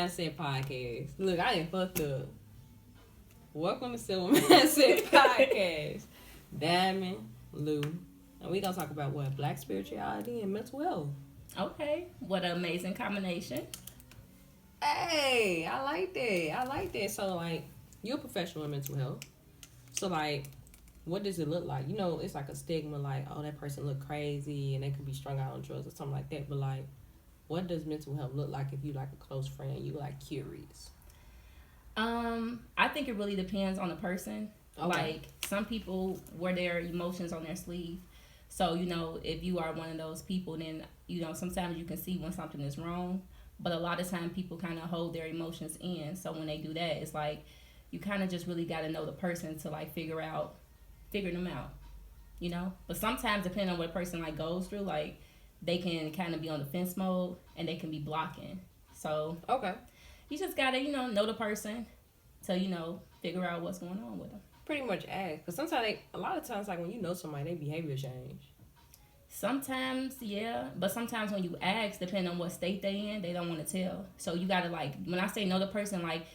Mindset Podcast. Look, I ain't fucked up. Welcome to Simple Mindset Podcast. Diamond, Lou, and we gonna talk about what? Black spirituality and mental health. Okay, what an amazing combination. Hey, I like that. So, like, you're a professional in mental health. So, like, what does it look like? You know, it's like a stigma, like, oh, that person look crazy and they could be strung out on drugs or something like that. But, like, what does mental health look like if you like a close friend, you like curious? I think it really depends on the person. Okay. Like, some people wear their emotions on their sleeve. So, you know, if you are one of those people, then, you know, sometimes you can see when something is wrong. But a lot of time people kind of hold their emotions in. So when they do that, it's like you kind of just really got to know the person to like figure them out, you know. But sometimes depending on what a person like goes through, like they can kind of be on defense mode and they can be blocking. So okay, you just got to, you know the person to, you know, figure out what's going on with them. Pretty much ask. Because sometimes a lot of times, like when you know somebody, their behavior change. Sometimes, yeah, but sometimes when you ask, depending on what state they in, they don't want to tell. So you gotta like, when I say know the person, like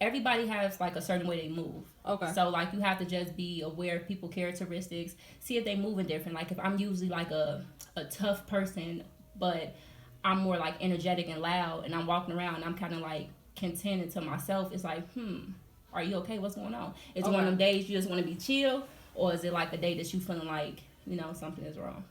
everybody has like a certain way they move. Okay. So like you have to just be aware of people characteristics, see if they moving different. Like if I'm usually like a tough person, but I'm more like energetic and loud, and I'm walking around and I'm kind of like contented to myself. It's like, are you okay? What's going on? Is it one of them days you just want to be chill, or is it like a day that you feeling like, you know, something is wrong?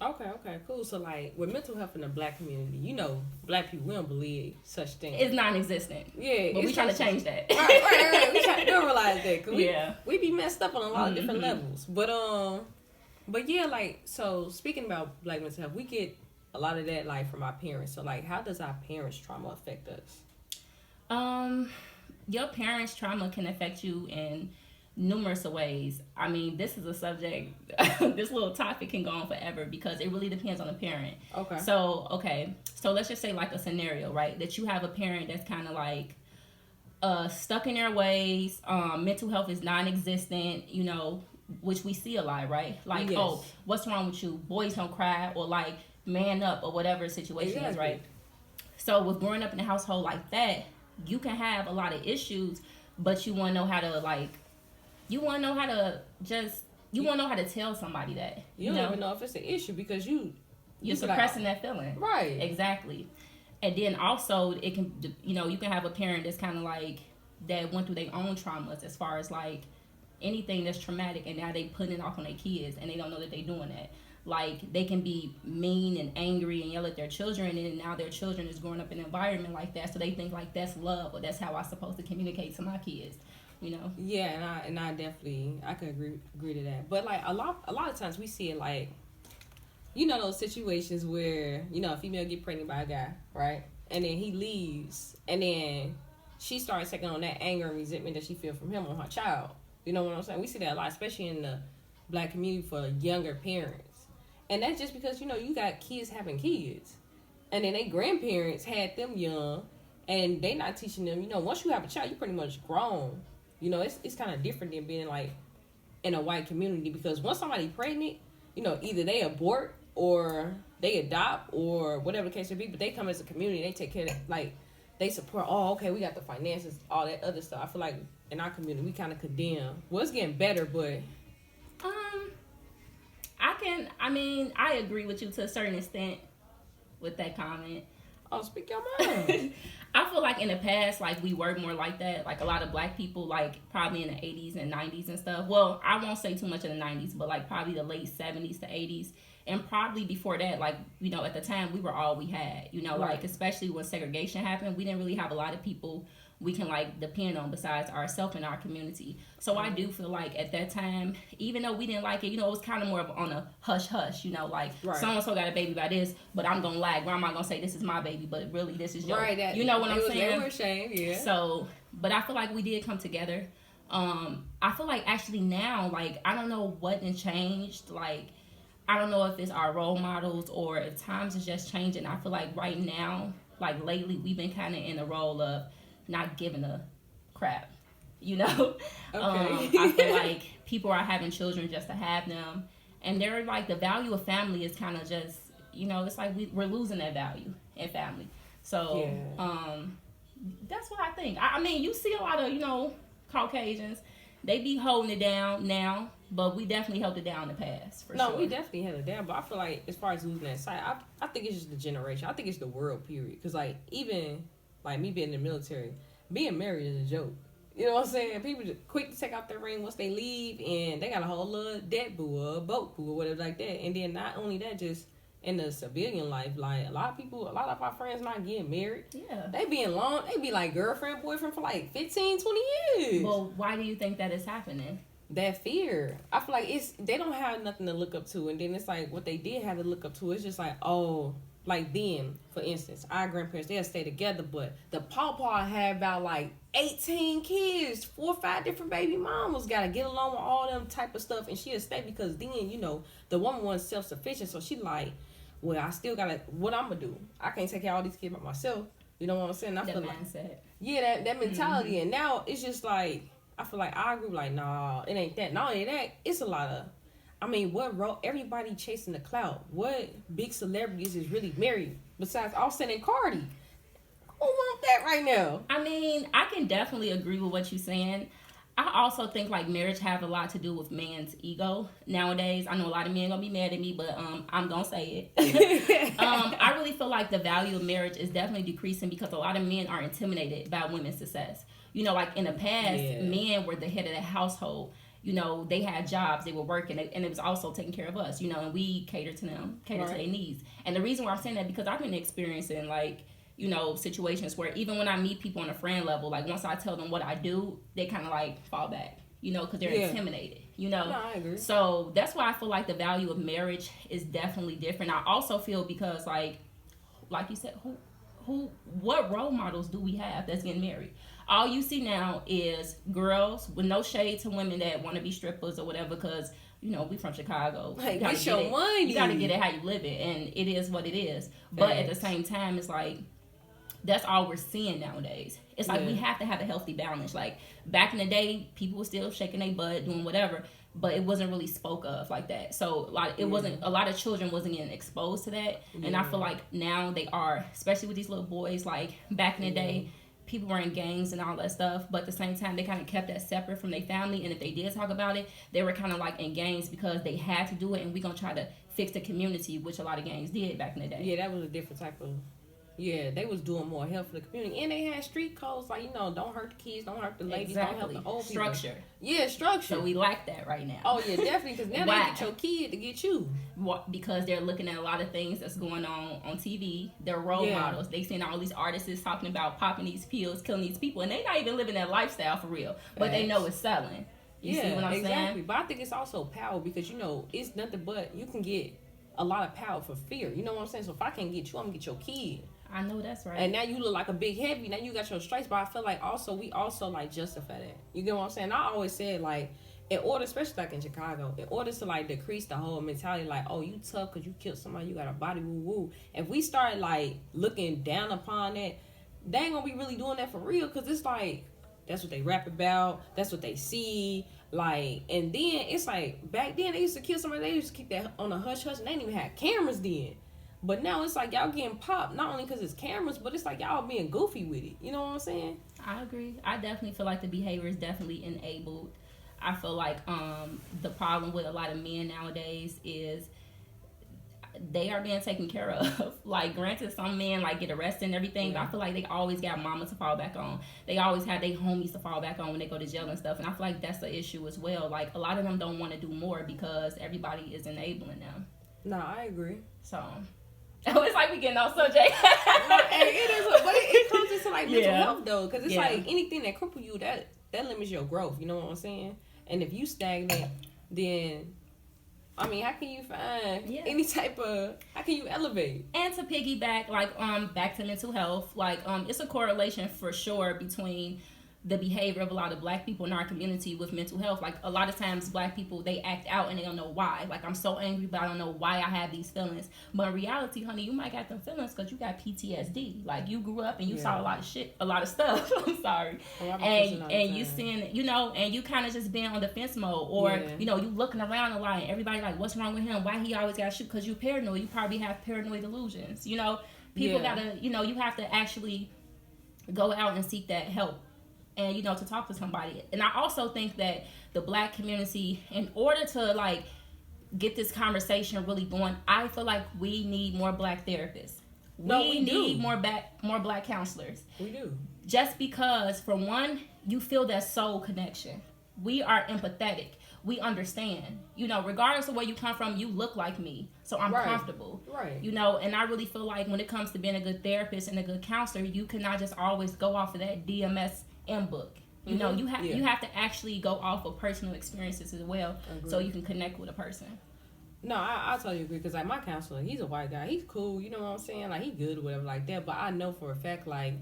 Okay, cool. So, like, with mental health in the black community, you know, black people, we don't believe such things. It's non-existent. Yeah. But we trying to change that. Right. We trying to realize that. Cause yeah. We be messed up on a lot of different levels. But yeah, like, so speaking about black mental health, we get a lot of that, like, from our parents. So, like, how does our parents' trauma affect us? Your parents' trauma can affect you in numerous ways. I mean, this is a subject, this little topic can go on forever because it really depends on the parent. Okay. So let's just say like a scenario, right? That you have a parent that's kind of like stuck in their ways, mental health is non-existent, you know, which we see a lot, right? Like, yes. Oh, what's wrong with you? Boys don't cry, or like man up, or whatever the situation is, right? So with growing up in a household like that, you can have a lot of issues, but you want to know how to like, you want to know how to tell somebody that. You don't even know if it's an issue because you're suppressing that feeling. Right. Exactly. And then also it can, you know, you can have a parent that's kind of like, that went through their own traumas as far as like anything that's traumatic, and now they putting it off on their kids and they don't know that they're doing that. Like they can be mean and angry and yell at their children, and now their children is growing up in an environment like that, so they think like that's love, or that's how I'm supposed to communicate to my kids. You know. Yeah, and I definitely I could agree to that. But like a lot of times we see it like, you know, those situations where, you know, a female get pregnant by a guy, right? And then he leaves, and then she starts taking on that anger and resentment that she feel from him on her child. You know what I'm saying? We see that a lot, especially in the black community for younger parents. And that's just because, you know, you got kids having kids, and then they grandparents had them young, and they not teaching them, you know, once you have a child, you pretty much grown. You know, it's kind of different than being, like, in a white community, because once somebody pregnant, you know, either they abort or they adopt or whatever the case may be, but they come as a community, they take care of, like, they support, oh, okay, we got the finances, all that other stuff. I feel like in our community, we kind of condemn. Well, it's getting better, but... I agree with you to a certain extent with that comment. Oh, speak your mind. I feel like in the past, like, we were more like that. Like, a lot of black people, like, probably in the 80s and 90s and stuff. Well, I won't say too much in the 90s, but, like, probably the late 70s to 80s. And probably before that, like, you know, at the time, we were all we had. You know, right. Like, especially when segregation happened, we didn't really have a lot of people we can, like, depend on besides ourselves in our community. So I do feel like at that time, even though we didn't like it, you know, it was kind of more of on a hush-hush, you know, like, so-and-so got a baby by this, but I'm going to lie. Grandma going to say this is my baby, but really this is yours. Right, you know what I'm saying? They were ashamed, yeah. So, but I feel like we did come together. I feel like actually now, like, I don't know what has changed. Like, I don't know if it's our role models or if times is just changing. I feel like right now, like lately, we've been kind of in the role of not giving a crap, you know? Okay. I feel like people are having children just to have them. And they're like, the value of family is kind of just, you know, it's like we're losing that value in family. So, That's what I think. I mean, you see a lot of, Caucasians, they be holding it down now, but we definitely held it down in the past, for No, sure. we definitely held it down, but I feel like as far as losing that sight, I think it's just the generation. I think it's the world, period. Because, like, even, like, me being in the military, being married is a joke. You know what I'm saying? People just quick to take out their ring once they leave, and they got a whole little debt boo or a boat boo or whatever like that. And then not only that, just in the civilian life, like, a lot of our friends not getting married. Yeah. They be like girlfriend, boyfriend for like 15, 20 years. Well, why do you think that is happening? That fear. I feel like they don't have nothing to look up to, and then it's like what they did have to look up to is just like, oh, like then, for instance, our grandparents, they'll stay together, but the pawpaw had about like 18 kids, 4 or 5 different baby mamas, gotta get along with all them type of stuff, and she'll stay because then, the woman was self-sufficient, so she like, well, I still gotta, what I'm gonna do? I can't take care of all these kids by myself. You know what I'm saying? I That feel mindset. like, yeah, that mentality, and now it's just like, I feel like our group, like, nah, it ain't that. Not only that, it's a lot of, everybody chasing the clout. What big celebrities is really married besides Offset and Cardi? Who want that right now? I mean, I can definitely agree with what you're saying. I also think like marriage have a lot to do with man's ego nowadays. I know a lot of men gonna be mad at me, but I'm gonna say it. I really feel like the value of marriage is definitely decreasing because a lot of men are intimidated by women's success. Like in the past, men were the head of the household. They had jobs, they were working, and it was also taking care of us. And we cater to them, to their needs. And the reason why I'm saying that because I've been experiencing like, situations where even when I meet people on a friend level, like once I tell them what I do, they kind of like fall back, because they're intimidated, No, I agree. So that's why I feel like the value of marriage is definitely different. I also feel because like you said, what role models do we have that's getting married? All you see now is girls, with no shade to women that want to be strippers or whatever, because we from Chicago. Like, get your money. You gotta get it how you live it, and it is what it is. But at the same time, it's like that's all we're seeing nowadays. It's like we have to have a healthy balance. Like back in the day, people were still shaking their butt, doing whatever, but it wasn't really spoke of like that. So like it wasn't, a lot of children wasn't getting exposed to that. And I feel like now they are, especially with these little boys. Like back in the day, people were in gangs and all that stuff, but at the same time they kind of kept that separate from their family, and if they did talk about it, they were kind of like in gangs because they had to do it, and we gonna try to fix the community, which a lot of gangs did back in the day. Yeah, that was a different type of, they was doing more help for the community, and they had street codes like, don't hurt the kids, don't hurt the ladies, don't help the old people. Structure. Yeah, structure. So we lack that right now. Oh yeah, definitely, because now they get your kid to get you. Because they're looking at a lot of things that's going on TV. They're role models. They seen all these artists talking about popping these pills, killing these people, and they not even living that lifestyle for real. But they know it's selling. You see what I'm saying? But I think it's also power because it's nothing but you can get a lot of power for fear. You know what I'm saying? So if I can't get you, I'm gonna get your kid. I know that's right. And now you look like a big heavy. Now you got your stripes, but I feel like we also like justify that. You get what I'm saying? I always said like, in order, especially like in Chicago, in order to like decrease the whole mentality, like, oh, you tough because you killed somebody, you got a body, woo woo. If we start like looking down upon that, they ain't gonna be really doing that for real, because it's like that's what they rap about, that's what they see. Like, and then it's like back then they used to kill somebody, they used to keep that on a hush hush, and they didn't even have cameras then. But now it's like y'all getting popped, not only because it's cameras, but it's like y'all being goofy with it. You know what I'm saying? I agree. I definitely feel like the behavior is definitely enabled. I feel like the problem with a lot of men nowadays is they are being taken care of. Like, granted, some men like get arrested and everything, but I feel like they always got mama to fall back on. They always have their homies to fall back on when they go to jail and stuff. And I feel like that's the issue as well. Like, a lot of them don't want to do more because everybody is enabling them. No, I agree. So it's like we getting off subject. It is, but it comes into like mental health though, because it's like anything that cripple you, that limits your growth. You know what I'm saying? And if you stagnate, then I mean, how can you find any type of? How can you elevate? And to piggyback, like back to mental health, like it's a correlation for sure between the behavior of a lot of black people in our community with mental health. Like, a lot of times black people, they act out and they don't know why. Like, I'm so angry, but I don't know why I have these feelings. But in reality, honey, you might got them feelings because you got PTSD. Like, you grew up and you saw a lot of shit, a lot of stuff. I'm sorry. And you seeing, and you kind of just being on defense mode, or you looking around a lot and everybody like, what's wrong with him? Why he always got shit? Because you paranoid. You probably have paranoid delusions. People gotta, you have to actually go out and seek that help, and to talk to somebody. And I also think that the black community, in order to like get this conversation really going, I feel like we need more black therapists. We need more black counselors. We do. Just because, for one, you feel that soul connection. We are empathetic. We understand. Regardless of where you come from, you look like me. So I'm comfortable. Right. And I really feel like when it comes to being a good therapist and a good counselor, you cannot just always go off of that DMS-M book. You have to actually go off of personal experiences as well, so you can connect with a person. No, I totally agree, because like my counselor, he's a white guy. He's cool, you know what I'm saying? Like, he good or whatever like that. But I know for a fact, like,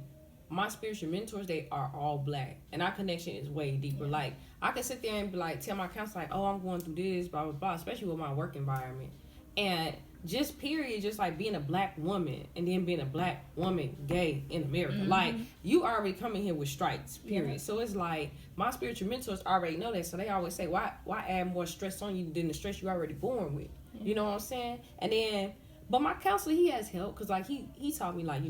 my spiritual mentors, they are all black, and our connection is way deeper. Yeah. Like, I can sit there and be like, tell my counselor, like, oh, I'm going through this, blah blah blah, especially with my work environment, and just period, just like being a black woman and then being a black woman gay in America. Like, you already coming here with stripes, period. Yeah. So it's like my spiritual mentors already know that, so they always say, why add more stress on you than the stress you already born with? Yeah. You know what I'm saying? And then, but my counselor, he has help, because like he taught me, like,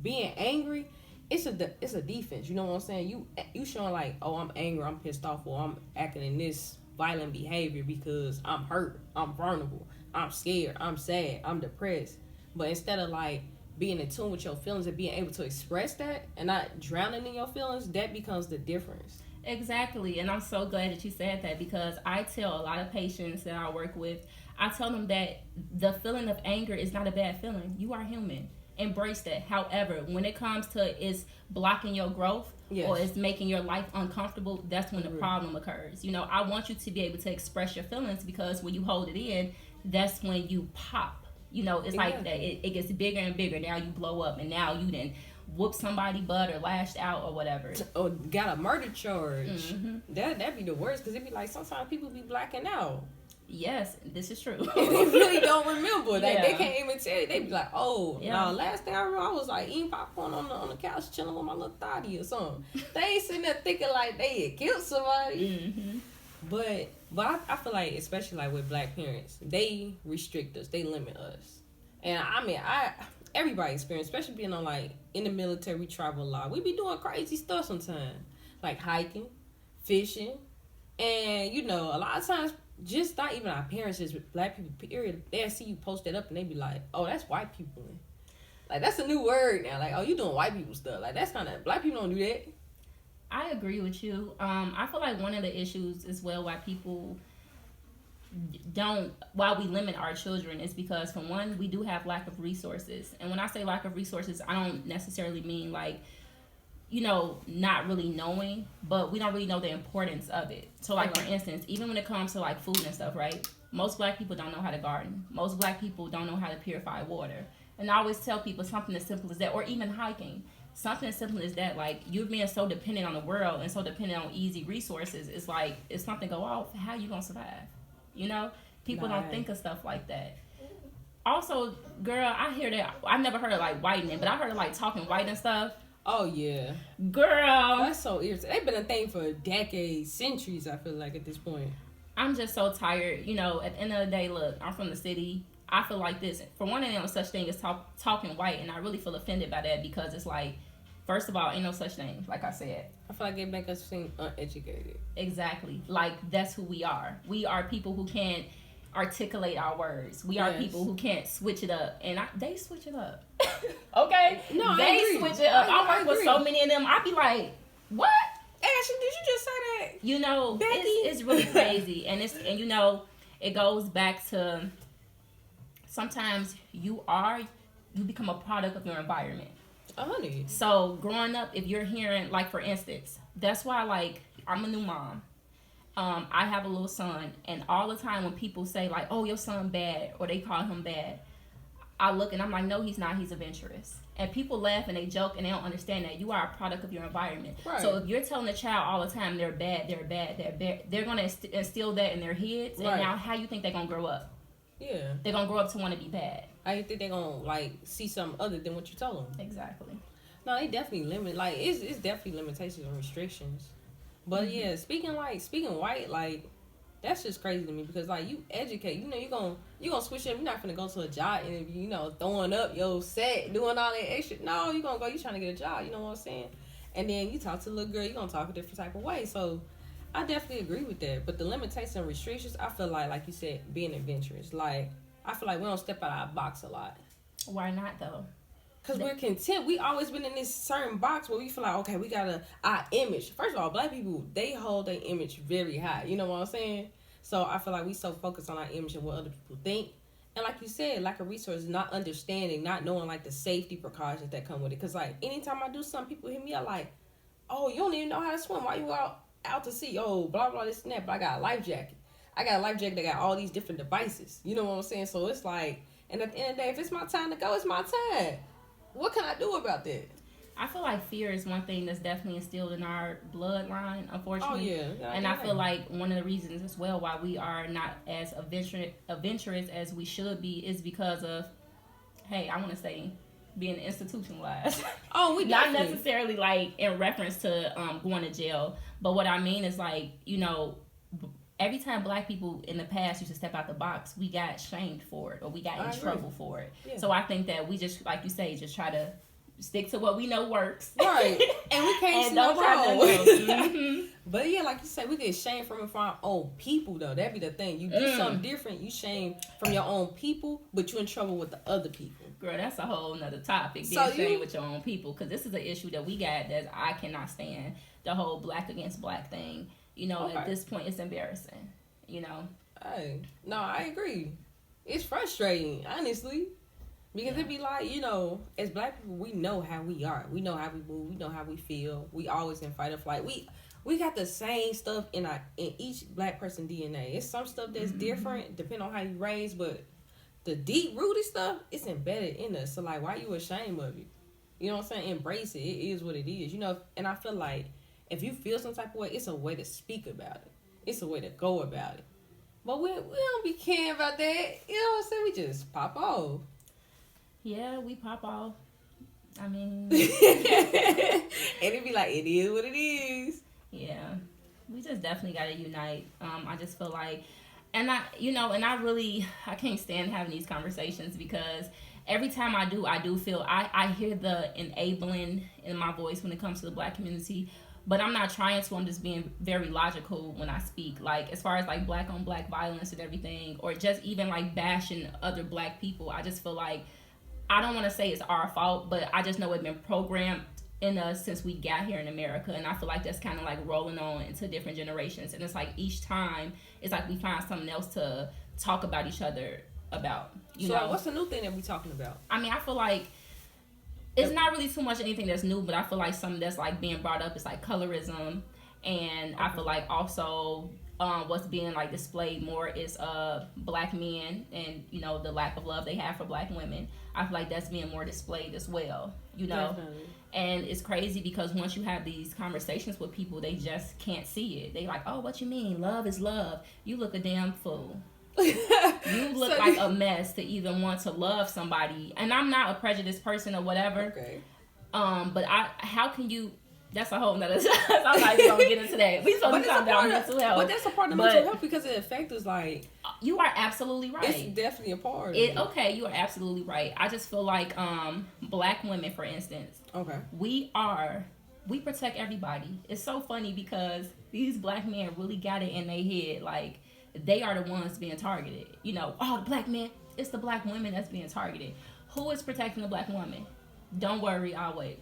being angry, it's a defense. You know what I'm saying? You showing like, oh, I'm angry, I'm pissed off, or I'm acting in this violent behavior because I'm hurt, I'm vulnerable, I'm scared, I'm sad, I'm depressed. But instead of like being in tune with your feelings and being able to express that and not drowning in your feelings, that becomes the difference. Exactly. And I'm so glad that you said that, because I tell a lot of patients that I work with, I tell them that the feeling of anger is not a bad feeling. You are human. Embrace that. However, when it comes to it's blocking your growth, yes, or it's making your life uncomfortable, that's when the problem occurs. I want you to be able to express your feelings, because when you hold it in, that's when you pop. It's like that. It gets bigger and bigger. Now you blow up, and now you done whoop somebody butt or lashed out or whatever. Or got a murder charge. Mm-hmm. That'd be the worst, because it'd be like sometimes people be blacking out. Yes, this is true. And they really don't remember. They can't even tell you. They be like, oh, no, last thing I remember, I was like eating popcorn on the couch chilling with my little thotty or something. They ain't sitting there thinking like they had killed somebody. Mm-hmm. But I feel like, especially like with black parents, they restrict us. They limit us. And I mean, everybody experience, especially being on like in the military, we travel a lot. We be doing crazy stuff sometimes. Like hiking, fishing. And, a lot of times, just not even our parents, just black people, period, they'll see you post that up and they be like, oh, that's white people. Like, that's a new word now. Like, oh, you doing white people stuff. Like, that's kind of, black people don't do that. I agree with you. I feel like one of the issues as well why people why we limit our children is because, for one, we do have lack of resources. And when I say lack of resources, I don't necessarily mean like, not really knowing, but we don't really know the importance of it. So like, for instance, even when it comes to like food and stuff, right? Most black people don't know how to garden. Most black people don't know how to purify water. And I always tell people something as simple as that, or even hiking. Something as simple as that, like, you're being so dependent on the world and so dependent on easy resources. It's like, if something go off, how you gonna survive? People don't think of stuff like that. Also, girl, I hear that. I never heard of like whitening, but I heard of like talking white and stuff. Oh yeah, girl, that's so irritating. They've been a thing for decades, centuries. I feel like at this point. I'm just so tired. At the end of the day, look, I'm from the city. I feel like this. For one, ain't no such thing as talking white, and I really feel offended by that, because it's like, first of all, ain't no such thing. Like I said, I feel like it make us seem uneducated. Exactly. Like, that's who we are. We are people who can't articulate our words. We are people who can't switch it up, and they switch it up. Okay? No, they switch it up. I work with so many of them. I be like, what? Ashley, did you just say that? Becky? It's really crazy, and it goes back to sometimes you become a product of your environment. Honey. So growing up, if you're hearing, like, for instance, that's why, like, I'm a new mom. I have a little son, and all the time when people say like, oh, your son bad, or they call him bad, I look and I'm like, no, he's not. He's adventurous. And people laugh and they joke and they don't understand that you are a product of your environment. Right. So if you're telling a child all the time they're bad, they're going to instill that in their heads. Right. And now how you think they're going to grow up? Yeah. They're going to grow up to want to be bad. I think they're going to like see something other than what you tell them. Exactly. No, they definitely limit. Like, it's definitely limitations and restrictions. But yeah, speaking white, like, That's just crazy to me because like you educate, you know, you gonna switch up. You're not gonna go to a job interview, you know, throwing up your set, doing all that extra. No, you gonna go. You trying to get a job. You know what I'm saying? And then you talk to a little girl, you gonna talk a different type of way. So I definitely agree with that. But the limitations and restrictions, I feel like you said, being adventurous. Like I feel like we don't step out of our box a lot. Why not though? Because we're content. We always been in this certain box where we feel like, okay, we got our image. First of all, black people, they hold their image very high. You know what I'm saying? So I feel like we so focused on our image and what other people think. And like you said, lack of resources, not understanding, not knowing like the safety precautions that come with it. Because like anytime I do something, people hit me up like, oh, you don't even know how to swim. Why you out to sea? Oh, blah, blah, this and that. But I got a life jacket. I got a life jacket that got all these different devices. You know what I'm saying? So it's like, and at the end of the day, if it's my time to go, it's my time. What can I do about that? I feel like fear is one thing that's definitely instilled in our bloodline, unfortunately. Oh, yeah. And I feel like one of the reasons as well why we are not as adventurous as we should be is because of, hey, I want to say being institutionalized. Oh, we not definitely. necessarily like in reference to going to jail, but what I mean is like, you know, every time black people in the past used to step out the box, we got shamed for it or we got in trouble for it. Yeah. So I think that we just, like you say, just try to stick to what we know works. Right. And we can't see no wrong. Mm-hmm. But yeah, like you said, we get shamed from our own people, though. That'd be the thing. You do something different, you shame from your own people, but you're in trouble with the other people. Girl, that's a whole nother topic. Being shamed with your own people. Because this is an issue that we got that I cannot stand. The whole black against black thing. You know, at this point, it's embarrassing. You know? Hey, no, I agree. It's frustrating, honestly. Because it'd be like, you know, as black people, we know how we are. We know how we move. We know how we feel. We always in fight or flight. We got the same stuff in each black person DNA. It's some stuff that's different depending on how you raised, but the deep rooted stuff, it's embedded in us. So like, why you ashamed of it? You know what I'm saying? Embrace it. It is what it is. You know, and I feel like if you feel some type of way, it's a way to speak about it. It's a way to go about it. But we don't be caring about that. You know what I'm saying? We just pop off. Yeah, we pop off. I mean... and it be like, it is what it is. Yeah. We just definitely got to unite. I just feel like... And I can't stand having these conversations because every time I do feel... I hear the enabling in my voice when it comes to the black community. But I'm not trying to. I'm just being very logical when I speak. Like, as far as, like, black on black violence and everything. Or just even, like, bashing other black people. I just feel like... I don't want to say it's our fault, but I just know it's been programmed in us since we got here in America. And I feel like that's kind of like rolling on into different generations. And it's like each time, it's like we find something else to talk about each other about. You know? What's the new thing that we talking about? I mean, I feel like it's not really too much anything that's new, but I feel like something that's like being brought up is like colorism. And I feel like also what's being like displayed more is black men and, you know, the lack of love they have for black women. I feel like that's being more displayed as well, you know. Definitely. And it's crazy because once you have these conversations with people, they just can't see it. They like, oh, what you mean? Love is love. You look a damn fool. You look like a mess to even want to love somebody. And I'm not a prejudiced person or whatever. Okay. But how can you... That's a whole nother... I'm not even going to get into that. We supposed to talk about mental health. But that's a part of mental health because it affects us like... You are absolutely right. It's definitely a part of it. Okay, you are absolutely right. I just feel like black women, for instance... Okay. We protect everybody. It's so funny because these black men really got it in their head. Like, they are the ones being targeted. You know, oh, the black men, it's the black women that's being targeted. Who is protecting the black woman? Don't worry, I'll wait.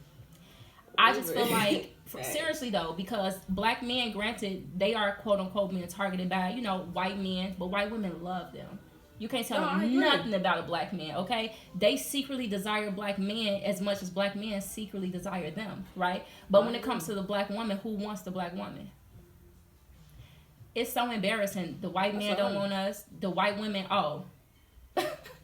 I just feel like, seriously though, because black men, granted, they are quote unquote being targeted by, you know, white men, but white women love them. You can't tell me nothing about a black man, okay? They secretly desire black men as much as black men secretly desire them, right? But when it comes to the black woman, who wants the black woman? It's so embarrassing. The white men don't want us. The white women,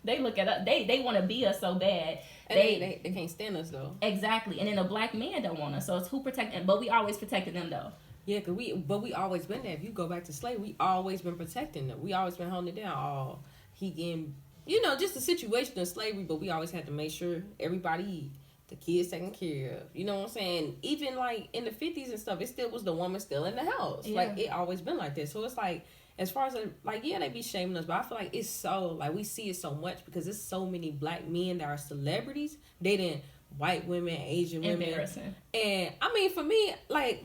they look at us. They want to be us so bad. And they can't stand us though. Exactly. And then the black men don't want us. So it's who protecting? But we always protected them though. Yeah, but we always been there. If you go back to slavery, we always been protecting them. We always been holding it down. Oh, he getting, you know, just the situation of slavery. But we always had to make sure everybody eat, the kids taken care of. You know what I'm saying? Even like in the 50s and stuff, it still was the woman still in the house. Yeah. Like it always been like that. So it's like as far as like, yeah, they be shaming us, but I feel like it's so like we see it so much because there's so many black men that are celebrities dating white women, Asian women. Embarrassing. And I mean, for me, like,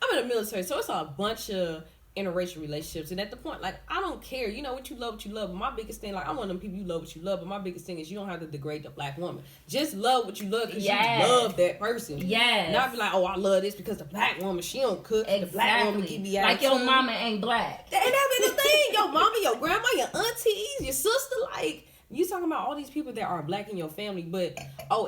I'm in the military, so it's a bunch of interracial relationships, and at the point, like, I don't care, you know, what you love, but my biggest thing, like, I'm one of them people, you love what you love, but my biggest thing is you don't have to degrade the black woman. Just love what you love because you love that person. Yes. Not be like, oh, I love this because the black woman, she don't cook, the black woman keep me out. Like your mama ain't black. And that be the thing, your mama, your grandma, your aunties, your sister, like, you talking about all these people that are black in your family, but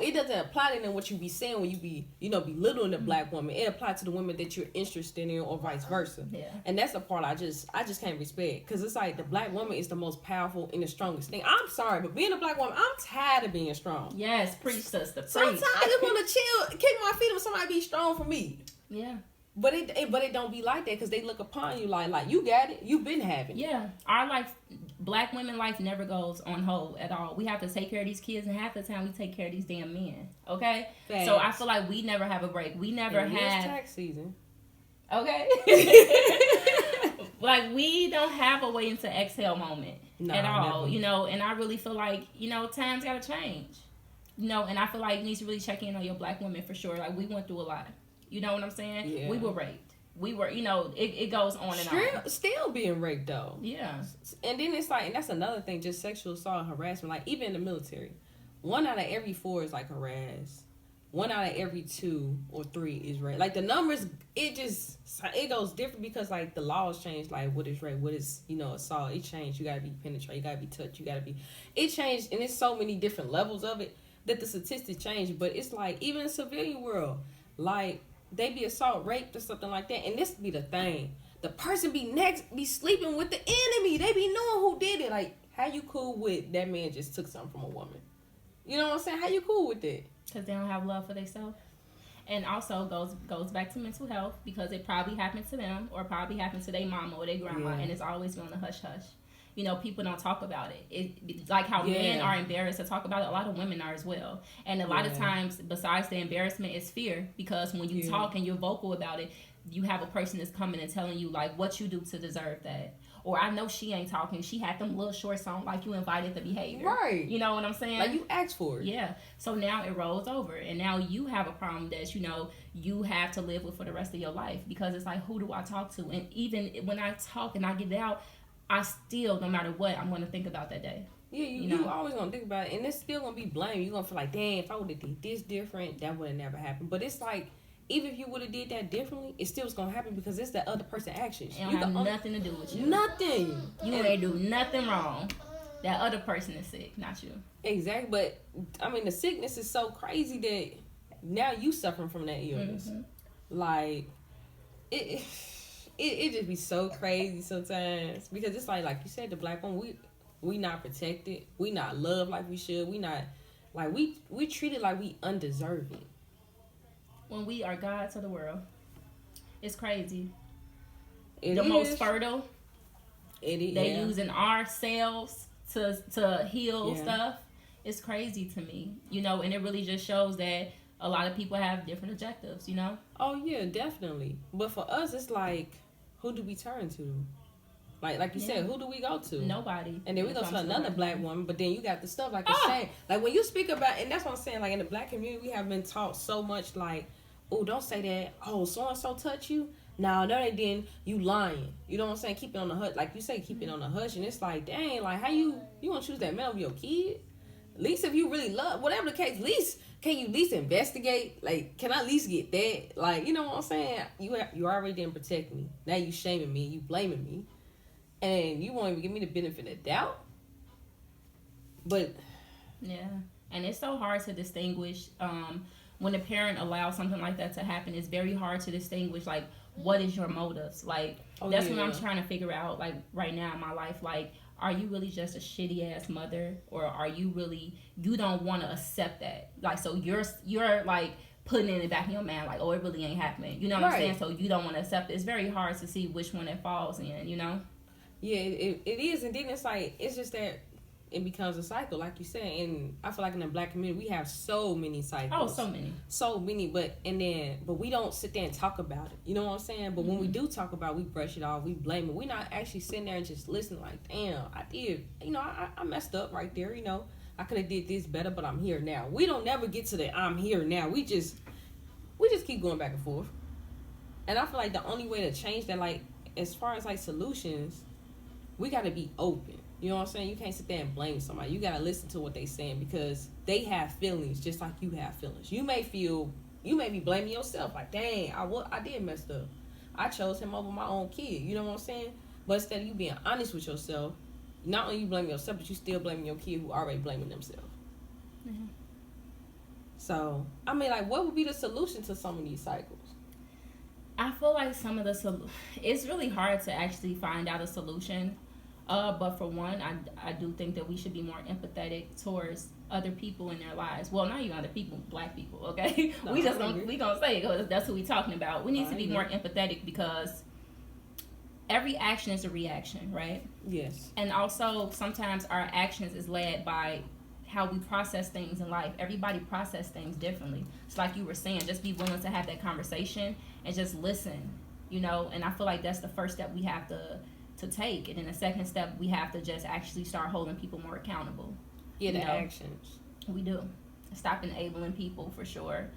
it doesn't apply to them what you be saying when you be, you know, belittling the black woman. It applies to the women that you're interested in, or vice versa. Yeah. And that's the part I just can't respect, because it's like the black woman is the most powerful and the strongest thing. I'm sorry, but being a black woman, I'm tired of being strong. Yes, preach, sister. Preach. Sometimes I just want to chill, kick my feet, and somebody be strong for me. Yeah. But it don't be like that, because they look upon you like you got it, you've been having it. Yeah, our life, black women life never goes on hold at all. We have to take care of these kids, and half the time we take care of these damn men. Okay, Thanks. So I feel like we never have a break. We never have tax season. Okay, like we don't have a way into exhale moment at all. Never. You know, and I really feel like, you know, times gotta change. You know, and I feel like you need to really check in on your black women for sure. Like, we went through a lot. You know what I'm saying? Yeah. We were raped. We were, you know, it goes on and on. Still being raped, though. Yeah. And then it's like, and that's another thing, just sexual assault and harassment. Like, even in the military, 1 out of every 4 is, like, harassed. 1 out of every 2 or 3 is rape. Like, the numbers, it goes different because, like, the laws change. Like, what is rape? What is, you know, assault? It changed. You got to be penetrated. You got to be touched. It changed, and there's so many different levels of it that the statistics change. But it's like, even in the civilian world, like, they be assault, raped, or something like that, and this be the thing. The person be sleeping with the enemy. They be knowing who did it. Like, how you cool with that man just took something from a woman? You know what I'm saying? How you cool with it? Because they don't have love for themselves. And also goes back to mental health, because it probably happened to them, or probably happened to their mama or their grandma, and it's always been on the hush hush. You know, people don't talk about it. It's like how men are embarrassed to talk about it. A lot of women are as well. And a lot of times, besides the embarrassment, is fear. Because when you talk and you're vocal about it, you have a person that's coming and telling you, like, what you do to deserve that. Or, I know she ain't talking. She had them little shorts on, like you invited the behavior. Right. You know what I'm saying? Like you asked for it. Yeah. So now it rolls over. And now you have a problem that, you know, you have to live with for the rest of your life. Because it's like, who do I talk to? And even when I talk and I get it out, I still, no matter what, I'm going to think about that day. Yeah, you always going to think about it. And it's still going to be blame. You're going to feel like, dang, if I would have did this different, that would have never happened. But it's like, even if you would have did that differently, it still was going to happen because it's that other person's actions. It don't have nothing to do with you. Nothing. You ain't do nothing wrong. That other person is sick, not you. Exactly. But, I mean, the sickness is so crazy that now you suffering from that illness. Mm-hmm. Like, it just be so crazy sometimes, because it's like you said, the black woman, we not protected, we not loved like we should, we not, like, we treated like we undeserving when we are God to the world. It's crazy. The most fertile. They using our cells to heal stuff. It's crazy to me, you know, and it really just shows that a lot of people have different objectives, you know. Oh yeah, definitely. But for us, it's like, who do we turn to? Like you said, who do we go to? Nobody. And then we go to another black woman, but then you got the stuff like the shame. Like when you speak about, and that's what I'm saying, like in the black community, we have been taught so much like, oh, don't say that. Oh, so-and-so touch you? No, they didn't. You lying. You know what I'm saying? Keep it on the hush. Like you say, keep it on the hush. And it's like, dang, like how you want to choose that man over your kid? At least if you really love, whatever the case, can you at least investigate? Like, can I at least get that? Like, you know what I'm saying? You already didn't protect me. Now you shaming me. You blaming me. And you won't even give me the benefit of doubt. But yeah. And it's so hard to distinguish. When a parent allows something like that to happen, it's very hard to distinguish, like, what is your motives? Like, that's what I'm trying to figure out, like, right now in my life. Like, are you really just a shitty ass mother, or are you really, you don't want to accept that? Like, so you're like putting it in the back of your mind, like, oh, it really ain't happening. You know what I'm saying? So you don't want to accept it. It's very hard to see which one it falls in, you know? Yeah, it is. And then it's like, it's just that it becomes a cycle, like you said. And I feel like in the black community, we have so many cycles. Oh, so many. But we don't sit there and talk about it. You know what I'm saying? But when we do talk about it, we brush it off, we blame it. We're not actually sitting there and just listening like, damn, I did, I messed up right there. I could have did this better, but I'm here now. We don't never get to the I'm here now. We just keep going back and forth. And I feel like the only way to change that, like, as far as like solutions, we got to be open. You know what I'm saying? You can't sit there and blame somebody. You got to listen to what they saying, because they have feelings just like you have feelings. You may be blaming yourself like, dang, I did mess up. I chose him over my own kid. You know what I'm saying? But instead of you being honest with yourself, not only you blaming yourself, but you still blaming your kid who already blaming themselves. Mm-hmm. So, I mean, like, what would be the solution to some of these cycles? I feel like some of the it's really hard to actually find out a solution. But for one, I do think that we should be more empathetic towards other people in their lives. Well, not even other people, black people, okay? No, we gonna say it because that's who we talking about. We need to be more empathetic, because every action is a reaction, right? Yes. And also, sometimes our actions is led by how we process things in life. Everybody process things differently. It's like you were saying, just be willing to have that conversation and just listen, and I feel like that's the first step we have to take. And then the second step, we have to just actually start holding people more accountable. Yeah, the actions. We do. Stop enabling people, for sure.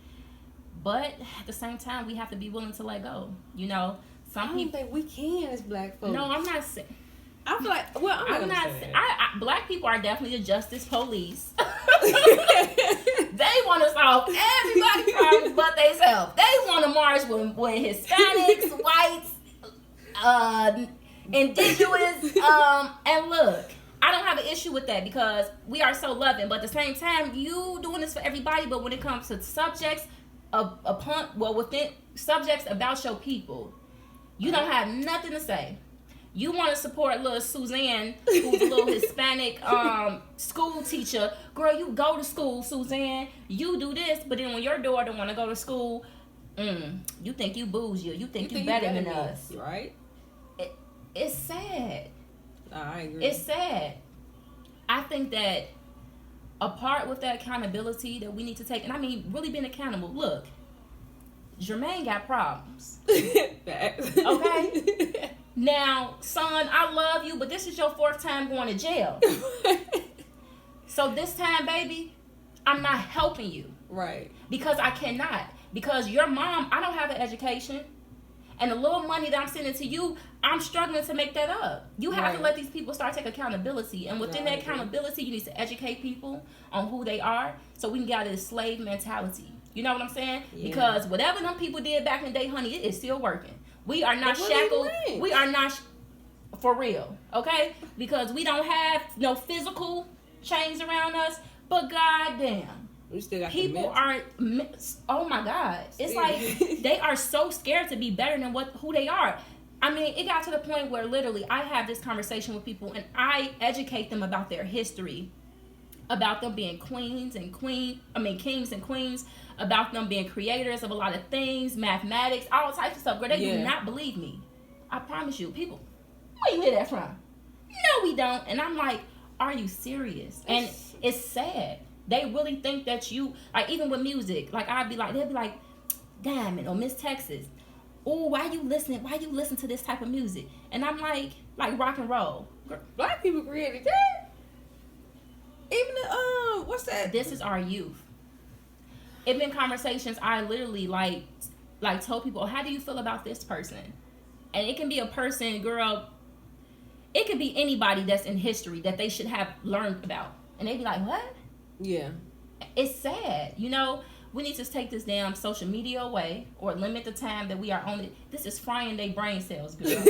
But at the same time, we have to be willing to let go. I don't think we can as black folks. No, I'm not saying. I feel like, I'm not saying. Black people are definitely the justice police. They want to solve everybody's problems but themselves. They want to march with Hispanics, whites, indigenous, and look, I don't have an issue with that, because we are so loving. But at the same time, you doing this for everybody. But when it comes to subjects within subjects about your people, you don't have nothing to say. You want to support little Suzanne, who's a little Hispanic school teacher. Girl, you go to school, Suzanne. You do this, but then when your daughter want to go to school, you think you bougie. You think you better than us, right? It's sad. I agree. It's sad. I think that a part with that accountability that we need to take, and I mean really being accountable. Look, Jermaine got problems. Okay? Now, son, I love you, but this is your 4th time going to jail. So this time, baby, I'm not helping you. Right. Because I cannot. Because your mom, I don't have an education. And the little money that I'm sending to you, I'm struggling to make that up. You have to let these people start taking accountability. And within that accountability, you need to educate people on who they are, so we can get out of this slave mentality. You know what I'm saying? Yeah. Because whatever them people did back in the day, honey, it is still working. We are not shackled. We are not for real, okay? Because we don't have no physical chains around us, but goddamn, we still got people aren't. Oh my God, it's like they are so scared to be better than who they are. I mean, it got to the point where literally I have this conversation with people and I educate them about their history, about them being kings and queens, about them being creators of a lot of things, mathematics, all types of stuff. Girl, they do not believe me. I promise you. People, where you hear that from? No, we don't. And I'm like, are you serious? And it's sad. They really think that you, like, even with music, like, they'd be like, Diamond or Miss Texas, oh, why you listen to this type of music? And I'm like rock and roll. Black people created that. Even the, what's that? This is our youth. It been conversations I literally like told people, how do you feel about this person? And it can be a person, girl, it could be anybody that's in history that they should have learned about. And they be like, what? Yeah. It's sad. We need to take this damn social media away or limit the time that we are on it. This is frying their brain cells, girl.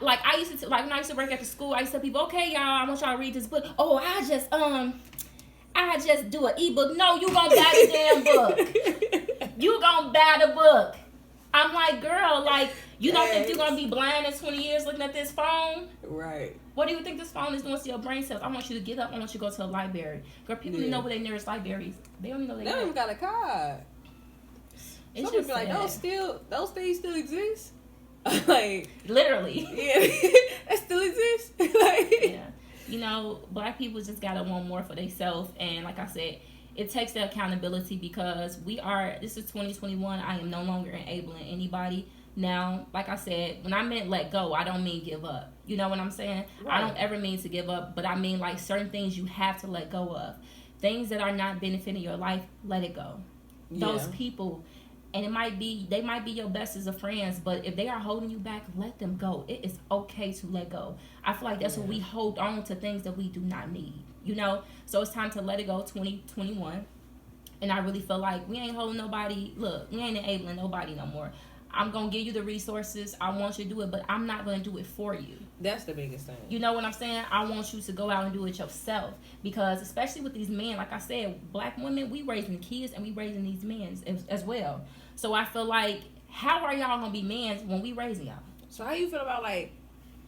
I used to, when I used to work at the school, I used to tell people, okay, y'all, I want y'all to read this book. Oh, I just do an ebook. No, you gonna buy the damn book. You gonna buy the book. I'm like, girl, you don't think you're gonna be blind in 20 years looking at this phone? Right. What do you think this phone is doing to your brain cells? I want you to get up. I want you to go to a library. Girl, people don't know where their nearest library is. They don't even know they don't even got a card. Some people be like, those things still exist? Literally. Yeah. That still exists? Yeah. You know, black people just gotta want more for themselves, and like I said, it takes the accountability because this is 2021. I am no longer enabling anybody. Now, like I said, when I meant let go, I don't mean give up. You know what I'm saying? Right. I don't ever mean to give up, but I mean like certain things you have to let go of. Things that are not benefiting your life, let it go. Yeah. Those people, and they might be your best as a friends, but if they are holding you back, let them go. It is okay to let go. I feel like that's when we hold on to things that we do not need. You know? So it's time to let it go, 2021. And I really feel like we ain't holding nobody. Look, we ain't enabling nobody no more. I'm going to give you the resources. I want you to do it, but I'm not going to do it for you. That's the biggest thing. You know what I'm saying? I want you to go out and do it yourself. Because especially with these men, like I said, black women, we raising kids and we raising these men as well. So I feel like, how are y'all going to be men when we raising y'all? So how you feel about like,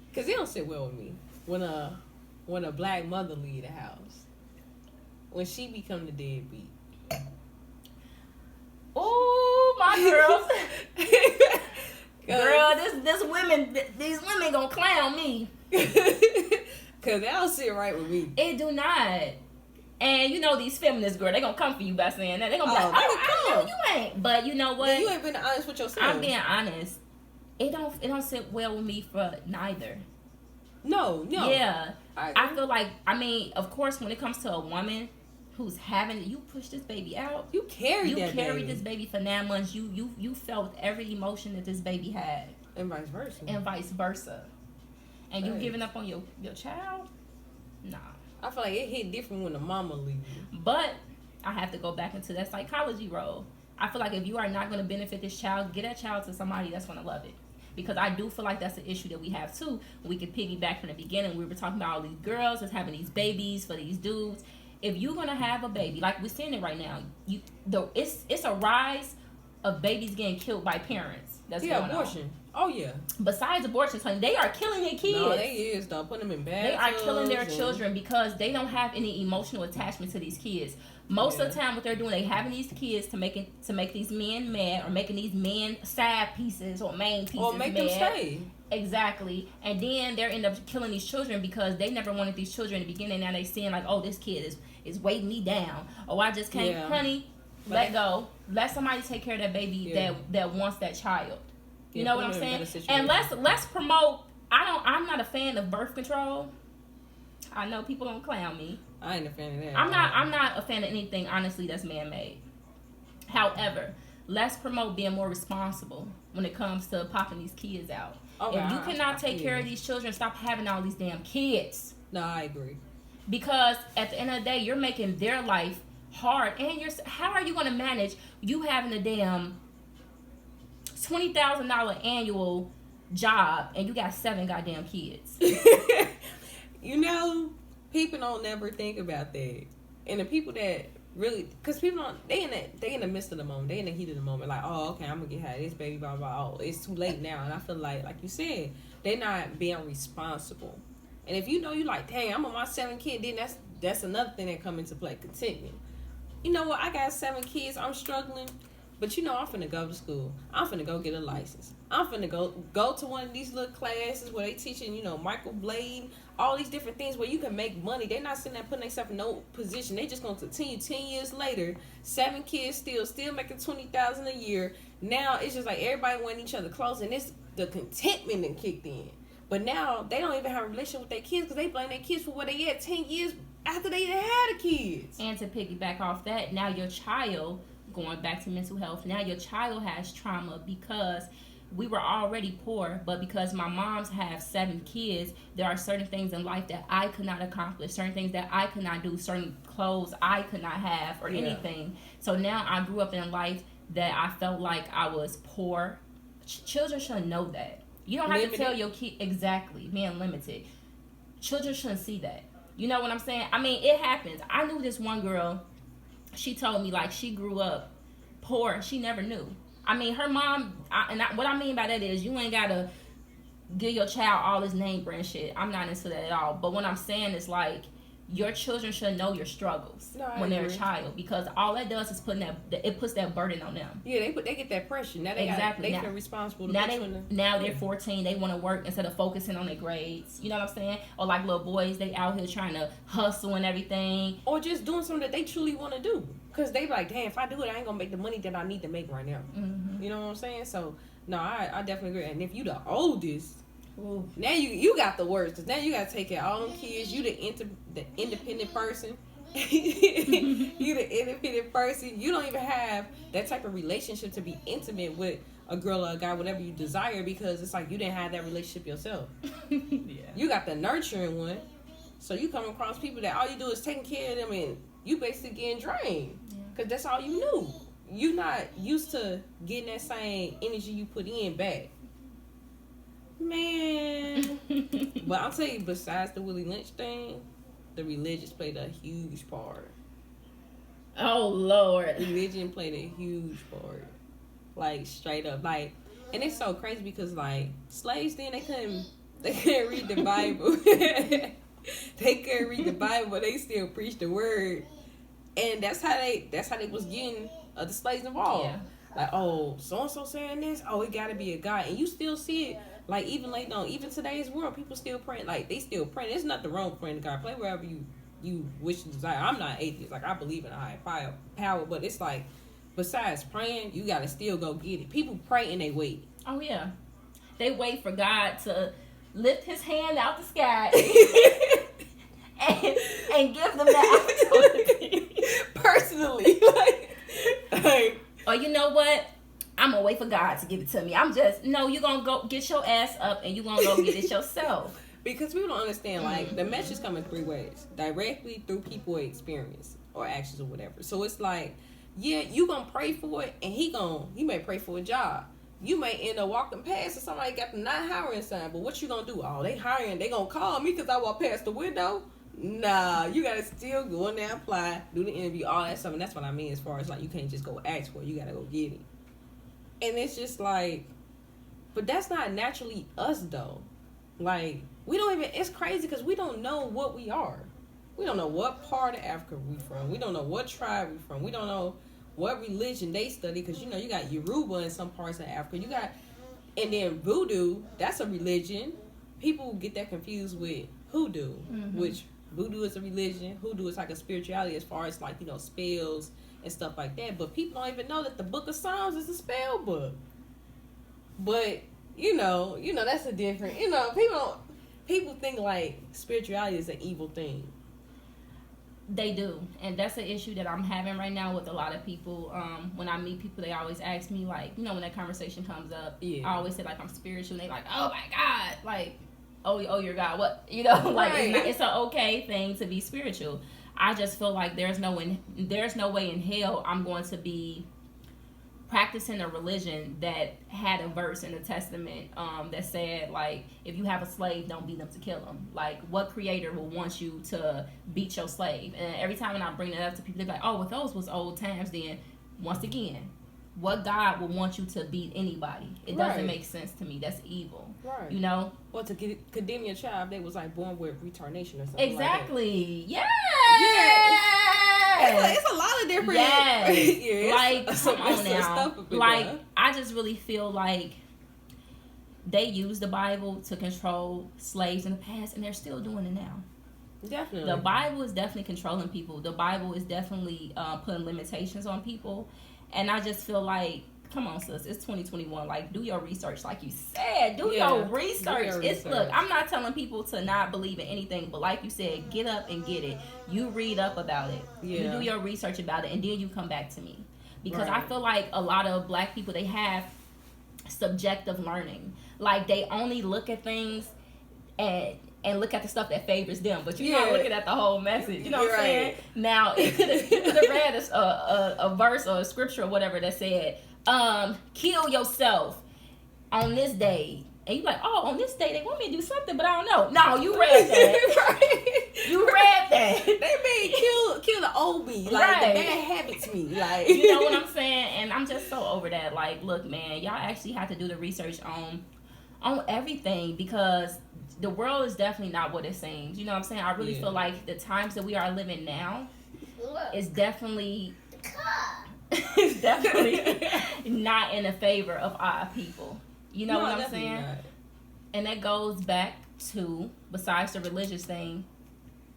because it don't sit well with me, when a black mother leave the house, when she become the deadbeat. Oh, my girls. Girl, these women gonna clown me. Cause that don't sit right with me. It do not. And you know these feminists, girl, they gonna come for you by saying that. They gonna be like, I know you ain't. But you know what? Yeah, you ain't been honest with yourself. I'm being honest. It don't sit well with me for neither. No. Yeah. I feel like, I mean, of course, when it comes to a woman who's having, you push this baby out. You carried this baby for 9 months. You felt every emotion that this baby had. And vice versa. And you giving up on your child? Nah. I feel like it hit different when the mama leaves. But I have to go back into that psychology role. I feel like if you are not going to benefit this child, get that child to somebody that's going to love it. Because I do feel like that's an issue that we have too. We can piggyback from the beginning. We were talking about all these girls that's having these babies for these dudes. If you're gonna have a baby, like we're seeing it right now, it's a rise of babies getting killed by parents. That's going abortion. On. Oh yeah. Besides abortions, honey, they are killing their kids. No, they is though. Putting them in bad. They are killing their children because they don't have any emotional attachment to these kids. Most of the time, what they're doing, they having these kids to make these men mad, or making these men side pieces or main pieces or make mad. Them stay. Exactly. And then they end up killing these children because they never wanted these children in the beginning. Now they seeing like, oh, this kid is weighing me down. Oh, I just can't, honey, let go. Let somebody take care of that baby that wants that child. You know what I'm saying? And let's promote. I'm not a fan of birth control. I know people don't clown me. I ain't a fan of that. I'm not a fan of anything, honestly, that's man-made. However, let's promote being more responsible when it comes to popping these kids out. Okay, if you cannot take care of these children, stop having all these damn kids. No, I agree. Because at the end of the day, you're making their life hard. And how are you going to manage you having a damn $20,000 annual job and you got 7 goddamn kids? You know, people don't never think about that. And the people that really, because people don't, they in the midst of the moment, they in the heat of the moment, like, oh, okay, I'm gonna get had this baby, blah blah. Oh, it's too late now. And I feel like you said, they not being responsible. And if you know you like, dang, I'm on my 7th kid, then that's another thing that come into play. Contentment. You know what? I got 7 kids. I'm struggling. But you know, I'm finna go to school. I'm finna go get a license. I'm finna go to one of these little classes where they teaching, you know, microblade, all these different things where you can make money. They're not sitting there putting themselves in no position. They just gonna continue 10 years later, 7 kids still making $20,000 a year. Now it's just like everybody wearing each other clothes, and it's the contentment that kicked in. But now they don't even have a relationship with their kids because they blame their kids for where they at 10 years after they had the kids. And to piggyback off that, now your child, going back to mental health, now your child has trauma because we were already poor, but because my moms have 7 kids, there are certain things in life that I could not accomplish, certain things that I could not do, certain clothes I could not have or anything. So now I grew up in a life that I felt like I was poor. Children should know that. You don't have to tell your kid exactly, being limited. Children shouldn't see that. You know what I'm saying? I mean, it happens. I knew this one girl, she told me like she grew up poor. She never knew. I mean, her mom, what I mean by that is you ain't got to give your child all this name brand shit. I'm not into that at all. But what I'm saying is like, your children should know your struggles No, I when they're a agree. child, because all that does is it puts that burden on them. Yeah, they get that pressure. Now they Exactly. they feel responsible to Now put you in the, now they're 14. They want to work instead of focusing on their grades. You know what I'm saying? Or like little boys, they out here trying to hustle and everything. or just doing something that they truly want to do. Because they be like, damn, if I do it, I ain't going to make the money that I need to make right now. Mm-hmm. You know what I'm saying? So, no, I definitely agree. And if you the oldest, Ooh. now you got the worst. Because now you got to take care of all them kids. You the independent person. You the independent person. You don't even have that type of relationship to be intimate with a girl or a guy, whatever you desire, because it's like you didn't have that relationship yourself. Yeah. You got the nurturing one. So you come across people that all you do is taking care of them, and you basically getting drained. Because that's all you knew. You not used to getting that same energy you put in back. Man. But I'll tell you, besides the Willie Lynch thing, the religious played a huge part. Oh Lord. Religion played a huge part. Like, straight up. Like, and it's so crazy because, like, slaves then, they couldn't read the Bible. They couldn't read the Bible, but they still preached the word. And that's how they was getting the slaves involved. Yeah. Like, oh, so-and-so saying this, oh, it gotta be a God. And you still see it, like, even later on, even today's world, people still praying. Like, they still praying. There's nothing wrong with praying to God. Pray wherever you wish and desire. I'm not atheist. Like, I believe in a higher power, but it's like, besides praying, you gotta still go get it. People pray and they wait. Oh yeah. They wait for God to lift his hand out the sky and give them that opportunity. Personally. like, or you know what? I'm gonna wait for God to give it to me. You're gonna go get your ass up and you're gonna go get it yourself. Because people don't understand, like, the message come in 3 ways. Directly through people experience or actions or whatever. So it's like, yeah, you gonna pray for it, and he may pray for a job. You may end up walking past and somebody got the not hiring sign, but what you gonna do? Oh, they hiring, they gonna call me because I walk past the window? Nah, you gotta still go in there, apply, do the interview, all that stuff. And that's what I mean as far as, like, you can't just go ask for it, you gotta go get it. And it's just like, but that's not naturally us though. Like, we don't even, it's crazy because we don't know what we are. We don't know what part of Africa we from. We don't know what tribe we from. We don't know what religion they study, because, you know, you got Yoruba in some parts of Africa. You got, and then voodoo, that's a religion. People get that confused with hoodoo, which voodoo is a religion. Hoodoo is like a spirituality as far as, like, you know, spells and stuff like that. But people don't even know that the Book of Psalms is a spell book. But, you know, that's a different, you know, people think like spirituality is an evil thing. They do, and that's an issue that I'm having right now with a lot of people. When I meet people, they always ask me, like, you know, when that conversation comes up, I always say, like, I'm spiritual, and they like, oh my God, like, oh you're God, what, you know, like, right. It's an okay thing to be spiritual. I just feel like there's no way in hell I'm going to be practicing a religion that had a verse in the Testament that said, like, if you have a slave, don't beat them to kill them. Like, what creator will want you to beat your slave? And every time when I bring that up to people, they're like, oh, well, those was old times then. Once again, what God would want you to beat anybody? It doesn't make sense to me. That's evil. Right. You know? Well, to condemn your child, they was like born with retardation or something. Exactly. Like Yeah. It's a lot of different. Yes. Like, come on now. Like, there. I just really feel like they used the Bible to control slaves in the past, and they're still doing it now. Definitely. The Bible is definitely controlling people. The Bible is definitely putting limitations on people. And I just feel like, come on, sis, it's 2021. Like, do your research, like you said. Do your research. Look, I'm not telling people to not believe in anything, but like you said, get up and get it. You read up about it. You do your research about it, and then you come back to me. Because I feel like a lot of black people, they have subjective learning. Like, they only look at things and look at the stuff that favors them, but you're not looking at the whole message. You know what I'm saying? Now, you could have read a verse or a scripture or whatever that said, kill yourself on this day. And you're like, oh, on this day they want me to do something, but I don't know. No, you read that. You read that. They mean kill the old me. Like, the bad habits me. Like, you know what I'm saying? And I'm just so over that. Like, look, man, y'all actually have to do the research on everything, because the world is definitely not what it seems. You know what I'm saying? I really feel like the times that we are living now is definitely is definitely not in the favor of our people. You know what I'm saying? Not. And that goes back to, besides the religious thing,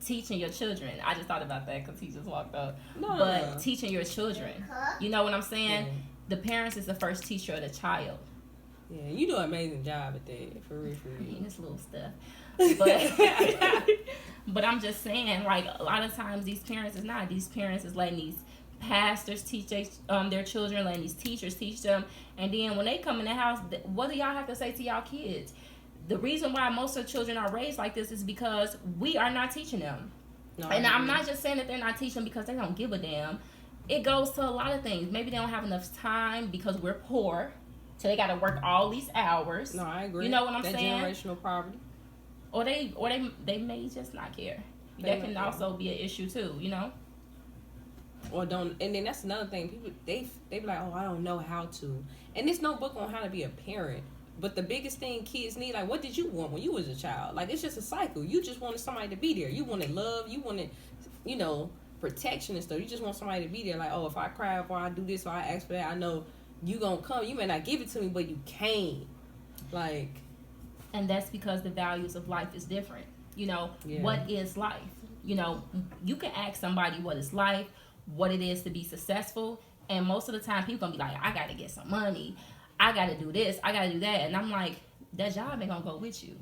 teaching your children. I just thought about that because he just walked up. But teaching your children. You know what I'm saying? Yeah. The parents is the first teacher of the child. Yeah, you do an amazing job at that, for real. I mean, it's little stuff. But, but I'm just saying, like, a lot of times these parents is not. These parents is letting these pastors teach their children, letting these teachers teach them. And then when they come in the house, what do y'all have to say to y'all kids? The reason why most of the children are raised like this is because we are not teaching them. No, and I'm not just saying that they're not teaching because they don't give a damn. It goes to a lot of things. Maybe they don't have enough time because we're poor, so they got to work all these hours. No, I agree. You know what I'm saying? Generational poverty. Or they may just not care. That can also be an issue too. You know. Or don't, and then that's another thing. People they be like, oh, I don't know how to. And there's no book on how to be a parent. But the biggest thing kids need, like, what did you want when you was a child? Like, it's just a cycle. You just wanted somebody to be there. You wanted love. You wanted, protection and stuff. You just want somebody to be there. Like, oh, if I cry, if I do this, or I ask for that, I know you gonna come. You may not give it to me, but you can. Like. And that's because the values of life is different. What is life? You can ask somebody what is life, what it is to be successful, and most of the time people gonna be like, I gotta get some money, I gotta do this, I gotta do that, and I'm like, that job ain't gonna go with you,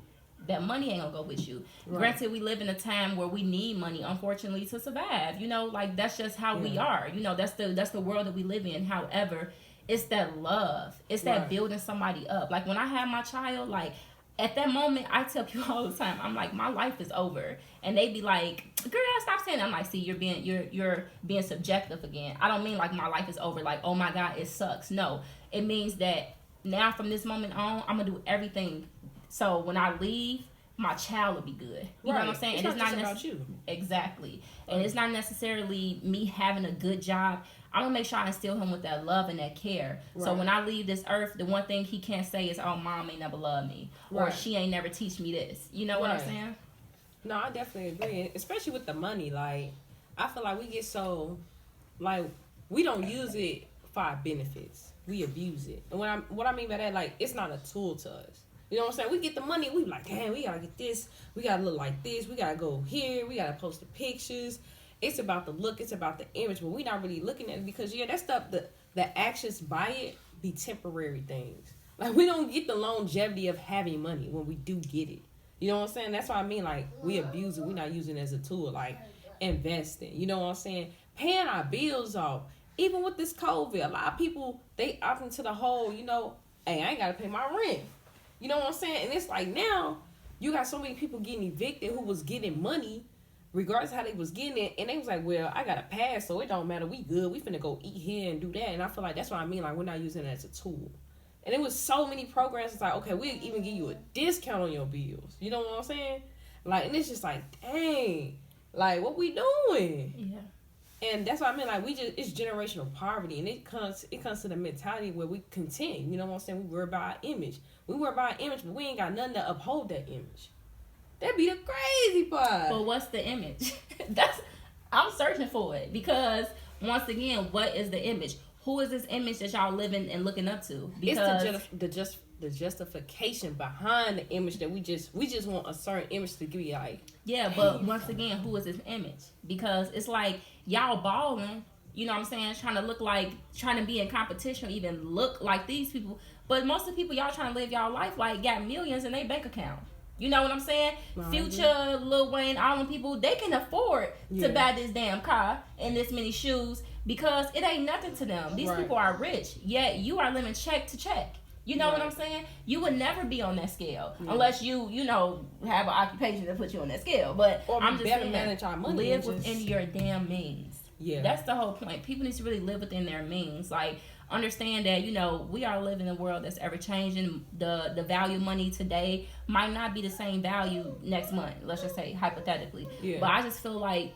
that money ain't gonna go with you. Right. Granted, we live in a time where we need money, unfortunately, to survive. Like, that's just how we are. That's the world that we live in. However, it's that love, it's that building somebody up. Like, when I had my child, like, at that moment, I tell people all the time, I'm like, my life is over. And they be like, girl, stop saying that. I'm like, see, you're being subjective again. I don't mean like my life is over, like, oh my God, it sucks. No, it means that now from this moment on, I'm going to do everything. So when I leave, my child will be good. You know what I'm saying? It's not just about you. Exactly. And it's not necessarily me having a good job. I'm going to make sure I instill him with that love and that care. Right. So when I leave this earth, the one thing he can't say is, oh, mom ain't never loved me. Right. Or she ain't never teach me this. You know what I'm saying? No, I definitely agree. Especially with the money. Like, I feel like we get so, like, we don't use it for our benefits. We abuse it. And what I mean by that, like, it's not a tool to us. You know what I'm saying? We get the money, we be like, damn, we got to get this. We got to look like this. We got to go here. We got to post the pictures. It's about the look, it's about the image, but we're not really looking at it because, that stuff, the actions by it be temporary things. Like, we don't get the longevity of having money when we do get it. You know what I'm saying? That's what I mean. Like, we abuse it. We're not using it as a tool, like investing. You know what I'm saying? Paying our bills off. Even with this COVID, a lot of people, they opt into the whole, hey, I ain't got to pay my rent. You know what I'm saying? And it's like now, you got so many people getting evicted who was getting money regardless of how they was getting it, and they was like, well, I got a pass, so it don't matter, we good, we finna go eat here and do that. And I feel like that's what I mean, like, we're not using it as a tool. And it was so many programs, it's like, okay, we'll even give you a discount on your bills. You know what I'm saying? Like, and it's just like, dang, like, what we doing? Yeah. And that's what I mean, like, it's generational poverty, and it comes to the mentality where we content, you know what I'm saying? We worry about our image. We worry about our image, but we ain't got nothing to uphold that image. That'd be the crazy part. But what's the image? I'm searching for it because, once again, what is the image? Who is this image that y'all living and looking up to? Because it's the justification behind the image that we just want a certain image to give you, like. Yeah, but once again, who is this image? Because it's like y'all balling, you know what I'm saying, trying to be in competition, even look like these people. But most of the people y'all trying to live y'all life like got millions in their bank account. You know what I'm saying? Future, Lil Wayne, all them people, they can afford to buy this damn car and this many shoes because it ain't nothing to them. These people are rich, yet you are living check to check. You know what I'm saying? You would never be on that scale unless you have an occupation that puts you on that scale. But I'm just saying, manage our money, live within your damn means. Yeah, that's the whole point. People need to really live within their means. Like, understand that, we are living in a world that's ever changing. The value of money today might not be the same value next month, let's just say hypothetically. Yeah. But I just feel like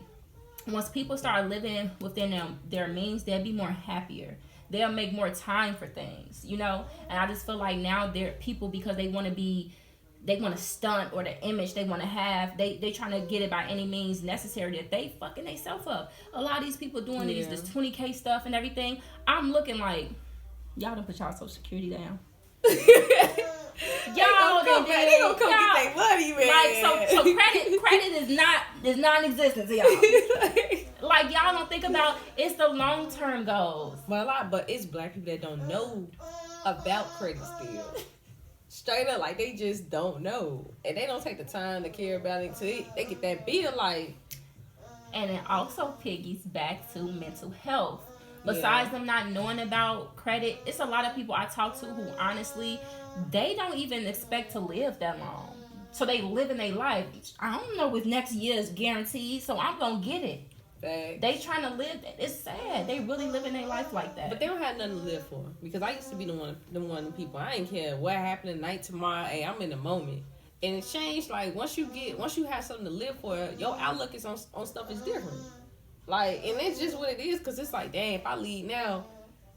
once people start living within their means, they'll be more happier. they'll make more time for things, you know. And I just feel like now they're people, because they want to stunt, or the image they want to have, they trying to get it by any means necessary, that they fucking themselves up. A lot of these people doing this 20K stuff and everything. I'm looking like, y'all done put y'all social security down. Y'all they gonna come get their money, man. Like, so credit is non-existent to y'all. Like, y'all don't think about, it's the long-term goals. But it's black people that don't know about credit still. Straight up, like, they just don't know, and they don't take the time to care about it until they get that bill. Like, and it also piggies back to mental health. Besides them not knowing about credit, it's a lot of people I talk to who honestly, they don't even expect to live that long. So they live in their life. I don't know if next year is guaranteed, so I'm gonna get it. Facts. They trying to live. It's sad. They really living their life like that. But they don't have nothing to live for. Because I used to be one of the people. I didn't care what happened tonight, tomorrow. Hey, I'm in the moment. And it changed. Like, once you have something to live for, your outlook is on stuff is different. Like, and it's just what it is. Because it's like, dang, if I leave now,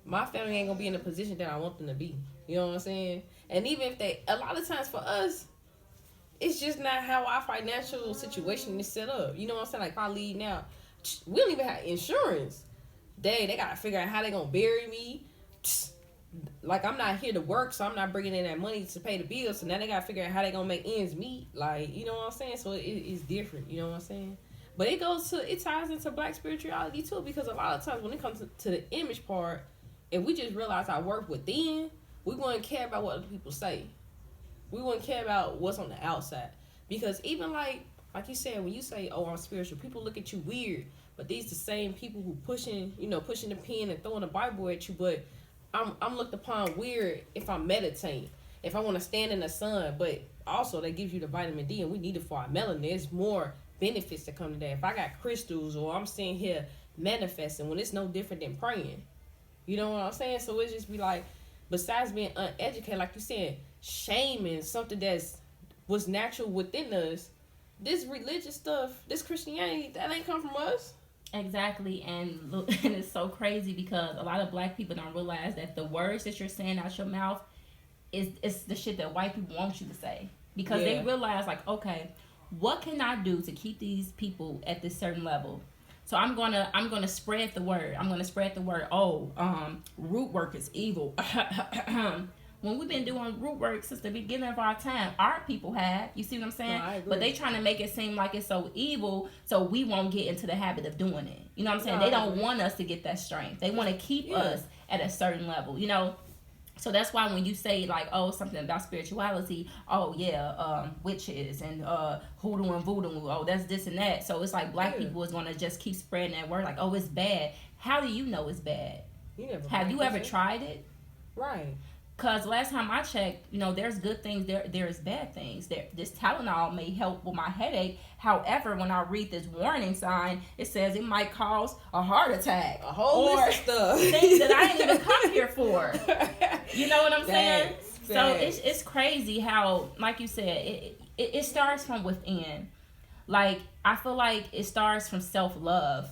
my family ain't gonna be in the position that I want them to be. You know what I'm saying? And even if a lot of times for us, it's just not how our financial situation is set up. You know what I'm saying? Like, if I leave now, we don't even have insurance. They gotta figure out how they gonna bury me. Like, I'm not here to work, so I'm not bringing in that money to pay the bills. So now they gotta figure out how they gonna make ends meet. Like, you know what I'm saying? So it's different. You know what I'm saying? But it ties into black spirituality too, because a lot of times when it comes to the image part, if we just realize our worth within, we wouldn't care about what other people say. We wouldn't care about what's on the outside. Because even like you said, when you say, oh, I'm spiritual, people look at you weird. But these the same people who pushing the pen and throwing the Bible at you. But I'm looked upon weird if I meditate, if I want to stand in the sun. But also that gives you the vitamin D, and we need it for our melanin. There's more benefits that come to that. If I got crystals, or I'm sitting here manifesting, when it's no different than praying. You know what I'm saying? So it just be like, besides being uneducated, like you said, shaming something was natural within us. This religious stuff, this Christianity, that ain't come from us. Exactly. And it's so crazy because a lot of black people don't realize that the words that you're saying out your mouth is the shit that white people want you to say. Because they realize, like, okay, what can I do to keep these people at this certain level? So I'm gonna spread the word. I'm gonna spread the word. Root work is evil. When we've been doing root work since the beginning of our time, our people have. You see what I'm saying? No, I agree. But they trying to make it seem like it's so evil, so we won't get into the habit of doing it. You know what I'm saying? No, they don't want us to get that strength. They want to keep us at a certain level. You know. So that's why when you say, like, oh, something about spirituality, witches and hoodoo and voodoo, oh, that's this and that. So it's like black people is going to just keep spreading that word, like, oh, it's bad. How do you know it's bad? Have you ever tried it? Right. Because last time I checked, there's good things, there's bad things. This Tylenol may help with my headache. However, when I read this warning sign, it says it might cause a heart attack. A whole list of stuff. Things that I didn't even come here for. You know what I'm saying? So it's crazy how, like you said, it starts from within. Like, I feel like it starts from self-love,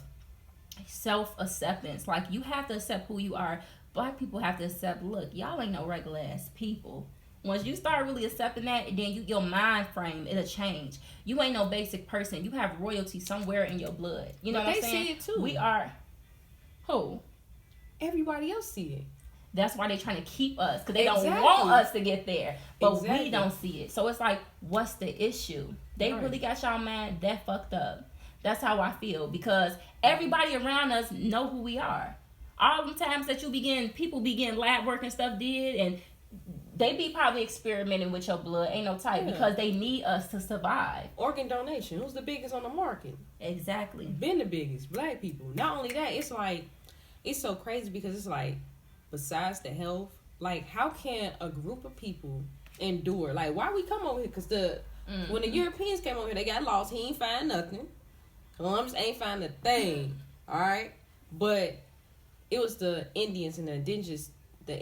self-acceptance. Like, you have to accept who you are. Black people have to accept, look, y'all ain't no regular ass people. Once you start really accepting that, then your mind frame, it'll change. You ain't no basic person. You have royalty somewhere in your blood. You know what I'm saying? They see it too. We are, who? Everybody else see it. That's why they trying to keep us, because they don't want us to get there. But we don't see it. So it's like, what's the issue? They really got y'all mad, that fucked up. That's how I feel, because everybody around us know who we are. All the times that people begin lab work and stuff did, and they be probably experimenting with your blood, ain't no type, because they need us to survive. Organ donation. Who's the biggest on the market? Exactly. Been the biggest. Black people. Not only that, it's like, it's so crazy because it's like, besides the health, like, how can a group of people endure? Like, why we come over here? Because when the Europeans came over here, they got lost. He ain't find nothing. Columbus ain't find a thing. All right? But it was the Indians and the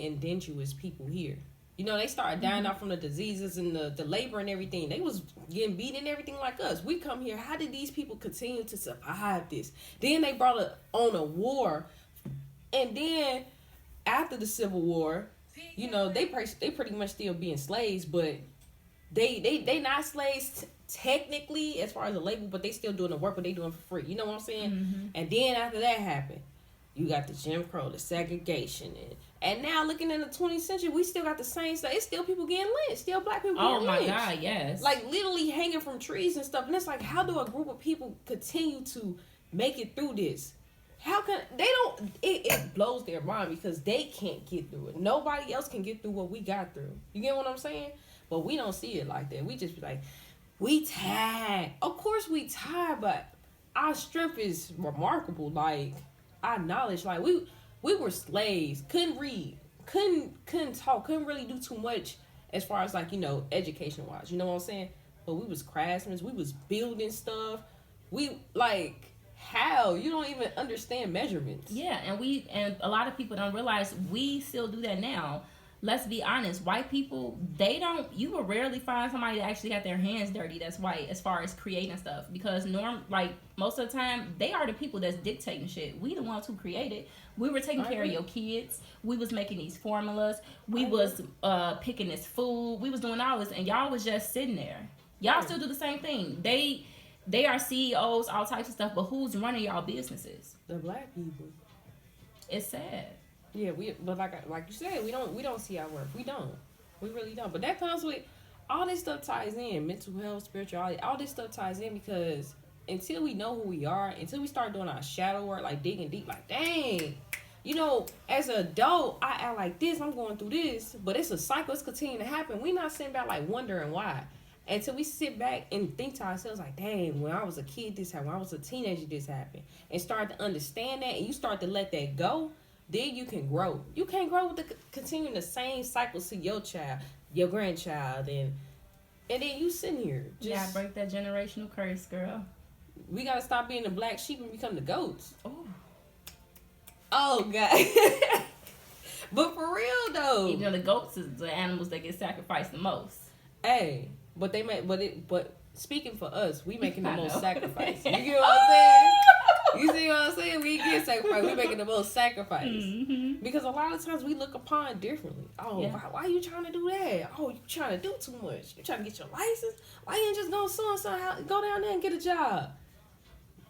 indigenous people here. They started dying out from the diseases and the labor and everything. They was getting beat and everything like us. We come here. How did these people continue to survive this? Then they brought on a war. And then after the Civil War, you know, they pretty much still being slaves, but they not slaves technically as far as a label, but they still doing the work, but they doing it for free. You know what I'm saying? Mm-hmm. And then after that happened, you got the Jim Crow, the segregation, and now looking in the 20th century, we still got the same stuff. It's still people getting lynched, still black people getting lynched. Oh my God, yes. Like literally hanging from trees and stuff. And it's like, how do a group of people continue to make it through this? How can they don't? It blows their mind because they can't get through it. Nobody else can get through what we got through. You get what I'm saying? But we don't see it like that. We just be like, we tired. Of course we tired, but our strength is remarkable. Like our knowledge, like we were slaves, couldn't read, couldn't talk, couldn't really do too much as far as like, you know, education wise. You know what I'm saying? But we was craftsmen. We was building stuff. We like. How? You don't even understand measurements. Yeah, and a lot of people don't realize we still do that now. Let's be honest, white people, you will rarely find somebody that actually got their hands dirty that's white as far as creating stuff, because most of the time they are the people that's dictating shit. We the ones who created. We were taking care of your kids. We was making these formulas. We was picking this food. We was doing all this, and y'all was just sitting there. Y'all still do the same thing. They are CEOs, all types of stuff, but who's running y'all businesses? The black people. It's sad. Yeah, but like you said, we don't see our worth. We really don't. But that comes with all this stuff ties in, mental health, spirituality, all this stuff ties in, because until we know who we are, until we start doing our shadow work, like digging deep, like dang, you know, as an adult, I act like this, I'm going through this, but it's a cycle, it's continuing to happen. We not sitting back like wondering why. Until we sit back and think to ourselves like, dang, when I was a kid, this happened. When I was a teenager, this happened. And start to understand that, and you start to let that go, then you can grow. You can't grow with continuing the same cycles to your child, your grandchild, and then you sitting here. Just break that generational curse, girl. We got to stop being the black sheep and become the goats. Oh, God. But for real, though. Even though the goats is the animals that get sacrificed the most. Hey. But speaking for us, we making the most sacrifice. You get what I'm saying? You see what I'm saying? We get sacrifice. We making the most sacrifice. Mm-hmm. Because a lot of times we look upon differently. Oh, yeah. Why are you trying to do that? Oh, you trying to do too much. You trying to get your license? Why you ain't just go go down there and get a job?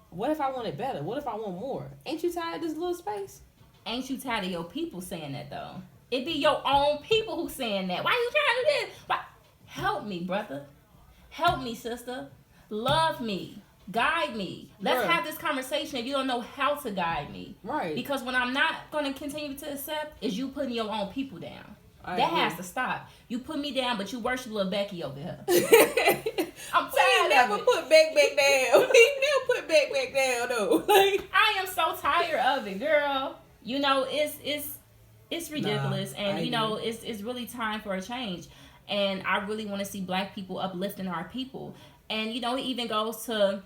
What if I want it better? What if I want more? Ain't you tired of this little space? Ain't you tired of your people saying that though? It be your own people who saying that. Why you trying to do this? Why? Help me, brother. Help me, sister. Love me. Guide me. Let's have this conversation if you don't know how to guide me. Right. Because what I'm not going to continue to accept is you putting your own people down. That has to stop. You put me down, but you worship little Becky over here. I'm tired never of it. Put back down. He never put back down, though. Like, I am so tired of it, girl. You know, it's ridiculous. And, you know, it's really time for a change. And I really want to see black people uplifting our people. And, you know, it even goes to,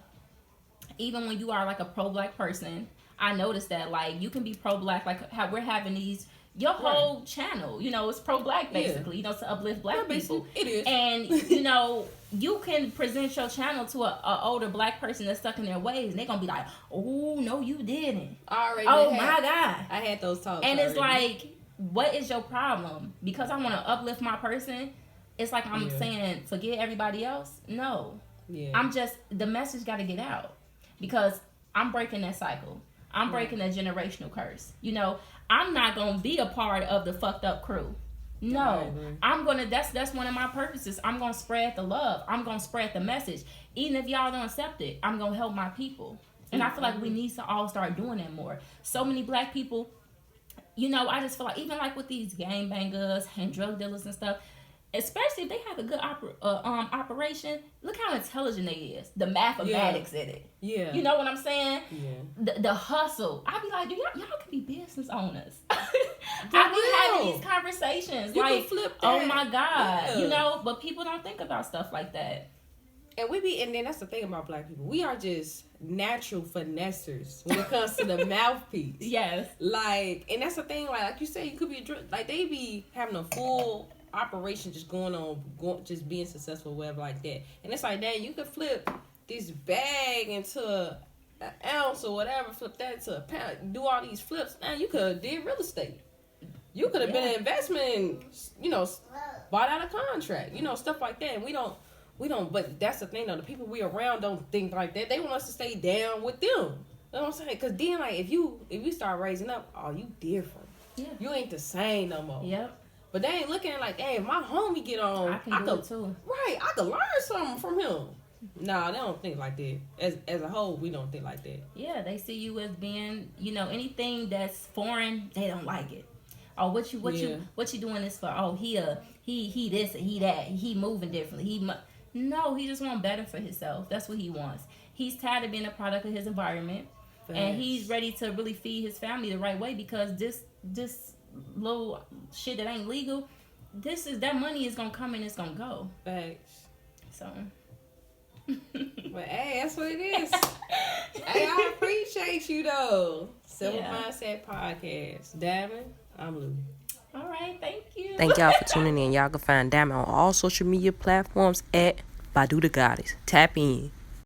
even when you are like a pro-black person, I noticed that, like, you can be pro-black, like how we're having these, your whole channel, you know, it's pro-black basically, you know, to uplift black people. It is. And, you know, you can present your channel to a older black person that's stuck in their ways, and they're going to be like, oh, no, you didn't. My God. I had those talks. And it's like, what is your problem? Because I want to uplift my person, it's like I'm saying, forget everybody else. No. Yeah. I'm just, the message got to get out. Because I'm breaking that cycle. I'm breaking that generational curse. You know, I'm not going to be a part of the fucked up crew. No. I'm going to, that's one of my purposes. I'm going to spread the love. I'm going to spread the message. Even if y'all don't accept it, I'm going to help my people. And I feel like we need to all start doing that more. So many black people, you know, I just feel like, even like with these gangbangers and drug dealers and stuff, especially if they have a good operation, look how intelligent they is. The mathematics in it. Yeah. You know what I'm saying? Yeah. The hustle. I be like, dude, y'all can be business owners. I be having these conversations. You like, can flip that. Oh my God. Yeah. You know, but people don't think about stuff like that. And then that's the thing about black people. We are just natural finessers when it comes to the mouthpiece. Yes. Like, and that's the thing, like you said, you could be like they be having a full operation just going on, just being successful, whatever like that. And it's like, dang, you could flip this bag into an ounce or whatever, flip that to a pound, do all these flips. Now you could have did real estate. You could have been an investment and, bought out a contract, stuff like that. And we don't, but that's the thing though. The people we around don't think like that. They want us to stay down with them. You know what I'm saying? Because then, like, if you start raising up, you different. Yeah. You ain't the same no more. Yep. But they ain't looking like, hey, if my homie get on, I can do it too. Right. I could learn something from him. No, they don't think like that. As a whole, we don't think like that. Yeah, they see you as being, anything that's foreign, they don't like it. Oh, what you doing this for? Oh, he this and he that. He moving differently. No, he just want better for himself. That's what he wants. He's tired of being a product of his environment, and he's ready to really feed his family the right way because this little shit that ain't legal, that money is gonna come and it's gonna go. Thanks. So. But hey, that's what it is. Hey, I appreciate you though. Simple Mindset Podcast. Diamond, I'm Lou. All right, thank you. Thank y'all for tuning in. Y'all can find Diamond on all social media platforms at Badu the Goddess. Tap in.